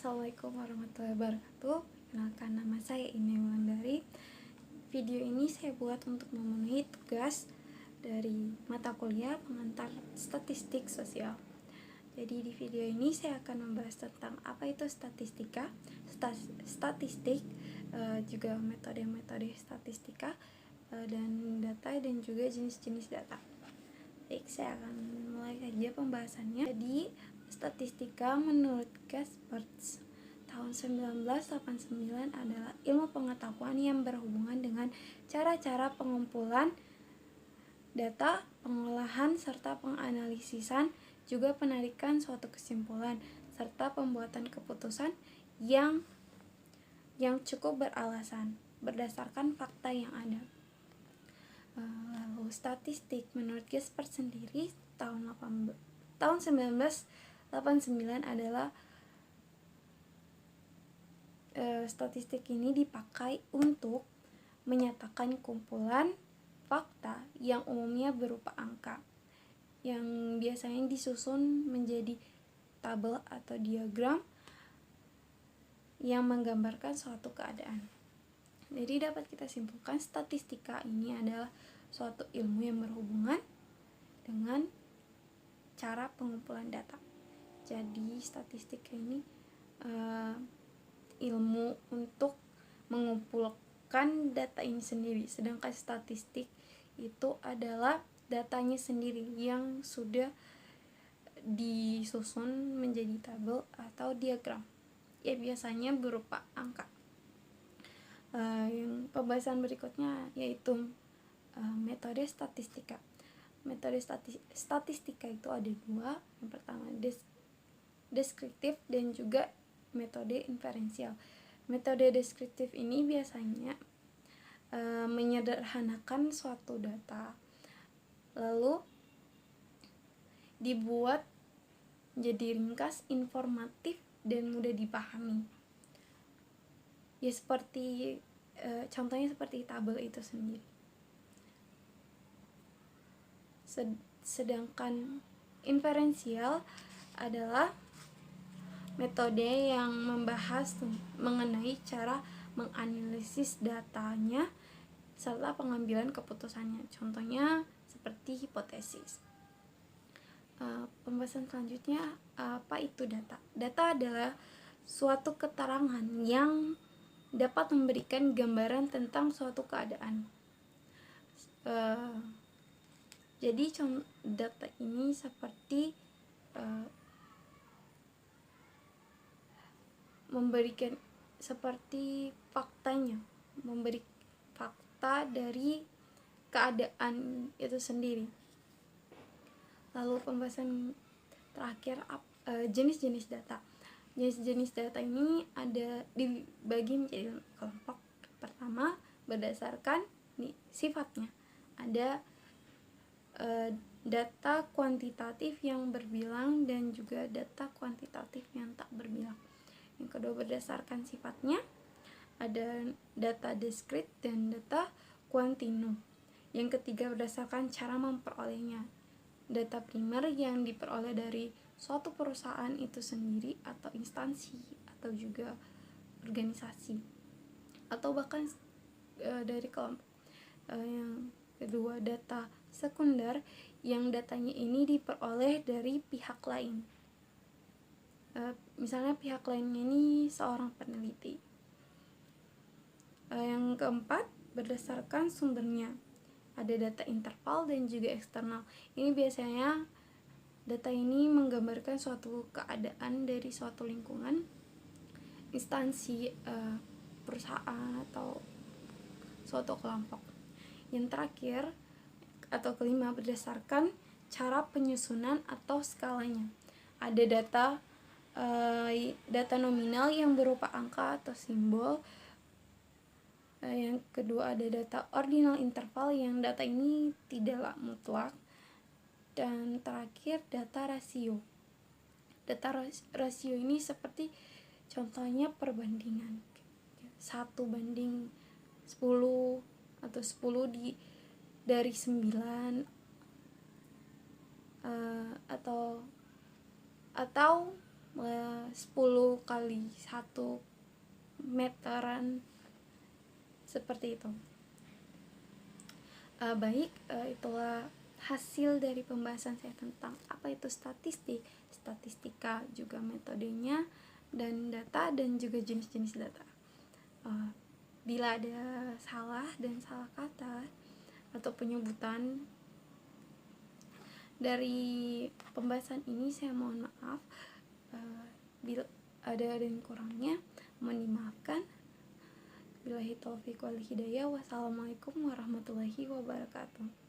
Assalamualaikum warahmatullahi wabarakatuh. Perkenalkan, nama saya Ine Wulandari. Video ini saya buat untuk memenuhi tugas dari mata kuliah pengantar statistik sosial. Jadi di video ini saya akan membahas tentang apa itu statistika, statistik, juga metode-metode statistika, dan data, dan juga jenis-jenis data. Baik, saya akan mulai saja pembahasannya. Jadi statistika menurut Casper's tahun 1989 adalah ilmu pengetahuan yang berhubungan dengan cara-cara pengumpulan data, pengolahan, serta penganalisisan, juga penarikan suatu kesimpulan, serta pembuatan keputusan yang cukup beralasan berdasarkan fakta yang ada. Lalu statistik menurut Casper sendiri tahun 1989 adalah statistik ini dipakai untuk menyatakan kumpulan fakta yang umumnya berupa angka yang biasanya disusun menjadi tabel atau diagram yang menggambarkan suatu keadaan. Jadi dapat kita simpulkan statistika ini adalah suatu ilmu yang berhubungan dengan cara pengumpulan data. Jadi statistika ini ilmu untuk mengumpulkan data ini sendiri, sedangkan statistik itu adalah datanya sendiri yang sudah disusun menjadi tabel atau diagram, ya biasanya berupa angka. Yang pembahasan berikutnya yaitu metode statistika. Metode statistika itu ada dua. Yang pertama deskriptif dan juga metode inferensial. Metode deskriptif ini biasanya menyederhanakan suatu data lalu dibuat jadi ringkas, informatif, dan mudah dipahami. Ya seperti contohnya seperti tabel itu sendiri. Sedangkan inferensial adalah metode yang membahas mengenai cara menganalisis datanya serta pengambilan keputusannya. Contohnya seperti hipotesis. Pembahasan selanjutnya, apa itu data? Data adalah suatu keterangan yang dapat memberikan gambaran tentang suatu keadaan. Jadi data ini seperti memberikan seperti faktanya, memberi fakta dari keadaan itu sendiri. Lalu pembahasan terakhir, jenis-jenis data. Jenis-jenis data ini ada dibagi menjadi kelompok. Pertama, berdasarkan sifatnya. Ada data kuantitatif yang berbilang dan juga data kuantitatif yang tak berbilang. Yang kedua, berdasarkan sifatnya, ada data diskrit dan data kuantinu. Yang ketiga, berdasarkan cara memperolehnya. Data primer yang diperoleh dari suatu perusahaan itu sendiri atau instansi atau juga organisasi atau bahkan dari kelompok. Yang kedua, data sekunder yang datanya ini diperoleh dari pihak lain. Misalnya pihak lainnya ini seorang peneliti. Yang keempat, berdasarkan sumbernya. Ada data interval dan juga eksternal. Ini biasanya data ini menggambarkan suatu keadaan dari suatu lingkungan, instansi, perusahaan, atau suatu kelompok. Yang terakhir atau kelima, berdasarkan cara penyusunan atau skalanya. Ada data nominal yang berupa angka atau simbol. Yang kedua, ada data ordinal interval yang data ini tidaklah mutlak. Dan terakhir, data rasio. Data rasio ini seperti contohnya perbandingan 1:10 atau 10 dari 9 atau 10 kali 1 meteran seperti itu. Itulah hasil dari pembahasan saya tentang apa itu statistik, statistika, juga metodenya, dan data, dan juga jenis-jenis data. Bila ada salah dan salah kata atau penyebutan dari pembahasan ini, saya mohon maaf. Bila ada yang kurangnya, mohon dimaafkan. Billahi taufiq wal hidayah. Wassalamualaikum warahmatullahi wabarakatuh.